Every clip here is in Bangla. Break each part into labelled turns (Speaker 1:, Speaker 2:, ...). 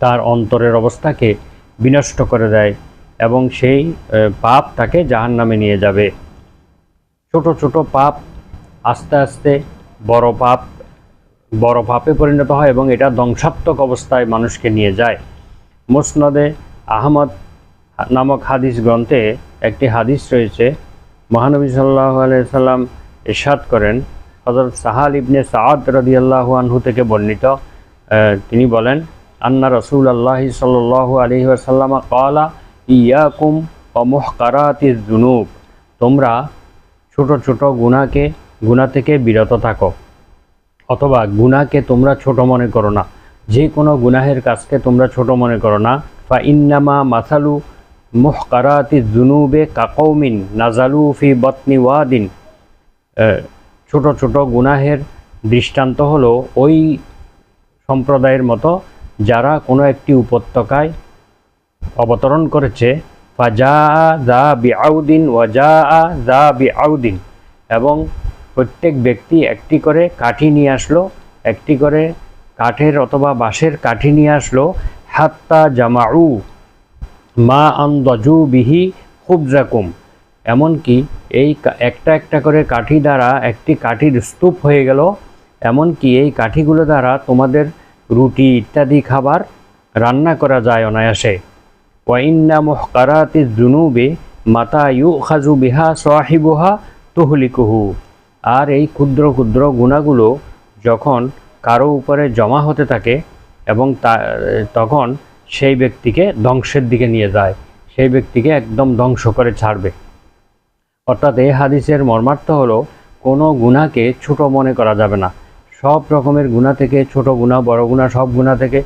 Speaker 1: তার অন্তরের অবস্থাকে বিনষ্ট করে দেয় এবং সেই পাপ তাকে জাহান্নামে নিয়ে যাবে। ছোট ছোট পাপ আস্তে আস্তে বড় পাপে পরিণত হয় এবং এটা ধ্বংসাত্মক অবস্থায় মানুষকে নিয়ে যায়। মুসনাদে আহমদ নামক হাদিস গ্রন্থে একটি হাদিস রয়েছে। মহানবী সাল্লাল্লাহু আলাইহি সাল্লাম ইরশাদ করেন, হযরত সাহাল ইবনে সাআদ রাদিয়াল্লাহু আনহু থেকে বর্ণিত, তিনি বলেন, আন্না রাসূলুল্লাহি সাল্লাল্লাহু আলাইহি ওয়াসাল্লাম ক্বালা ইয়াকুম ওয়া মুহকারাতিজ যুনুব, তোমরা ছোট ছোট গুনাহ থেকে বিরত থাকো, অথবা গুনাহকে তোমরা ছোট মনে করো না, যে কোনো গুনাহের কাজকে তোমরা ছোট মনে করো না। ফা ইন্নামা মাসালু মুহকারাতিজ যুনুবে কাকৌমিন নাজালু ফি বাতনি ওয়াদিন, ছোট ছোট গুনাহের দৃষ্টান্ত হলো ওই সম্প্রদায়ের মতো যারা কোনো একটি উপত্যকায় অবতরণ করেছে, ফাজা যা বিআউদিন ওয়াজা যা বিআউদিন, এবং প্রত্যেক ব্যক্তি একটি করে কাঠি নিয়ে আসলো, একটি করে কাঠের অথবা বাঁশের কাঠি নিয়ে আসলো, হাত্তা জামাউ মা আনদাজু বিহি খুবজাকুম, এমনকি এই একটা একটা করে কাঠি দ্বারা একটি কাঠির স্তূপ হয়ে গেল, এমনকি এই কাঠিগুলো দ্বারা তোমাদের রুটি ইত্যাদি খাবার রান্না করা যায় অনায়াসে। ওয়া ইন্না মুহকারাতিজ যুনুবি মাতা ইউখাযু বিহা সাহিবুহা তুহলিকুহু, আর এই ক্ষুদ্র ক্ষুদ্র গুনাহগুলো যখন কারো উপরে জমা হতে থাকে এবং তখন সেই ব্যক্তিকে ধ্বংসের দিকে নিয়ে যায়, সেই ব্যক্তিকে একদম ধ্বংস করে ছাড়বে। অর্থাৎ এই হাদিসের মর্মার্থ হলো কোনো গুনাহকে ছোট মনে করা যাবে না। সব রকমের গুনাহ থেকে, ছোট গুনাহ বড় গুনাহ, সব গুনাহ থেকে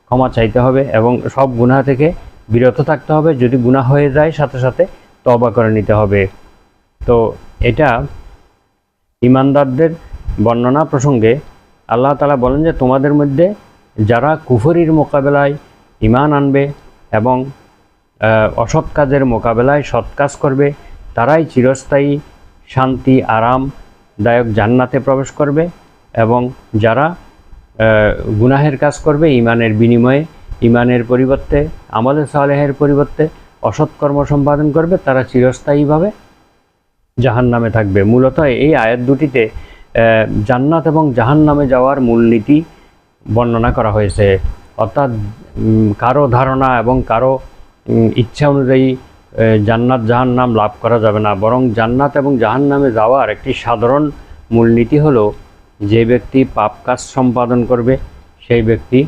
Speaker 1: ক্ষমা চাইতে হবে এবং সব গুনাহ থেকে বিরত থাকতে হবে। যদি গুনাহ হয়ে যায় সাথে সাথে তওবা করে নিতে হবে। তো এটা ঈমানদারদের বর্ণনা প্রসঙ্গে আল্লাহ তাআলা বলেন যে তোমাদের মধ্যে যারা কুফরির মোকাবেলায় ঈমান আনবে এবং অসৎ কাজের মোকাবেলায় সৎ কাজ করবে, তারাই চিরস্থায়ী শান্তি আরামদায়ক জান্নাতে প্রবেশ করবে, এবং যারা গুনাহের কাজ করবে ঈমানের বিনিময়ে, ঈমানের পরিবর্তে, আমলে সালেহের পরিবর্তে অসৎ কর্ম সম্পাদন করবে, তারা চিরস্থায়ীভাবে জাহান্নামে থাকবে। মূলত এই আয়াত দুটিতে জান্নাত এবং জাহান্নামে যাওয়ার মূলনীতি বর্ণনা করা হয়েছে। অর্থাৎ কারো ধারণা এবং কারো ইচ্ছা অনুযায়ী জান্নাত জাহান্নাম লাভ করা যাবে না, বরং জান্নাত এবং জাহান্নামে যাওয়ার একটি সাধারণ মূলনীতি হলো যে ব্যক্তি পাপ কাজ সম্পাদন করবে সেই ব্যক্তি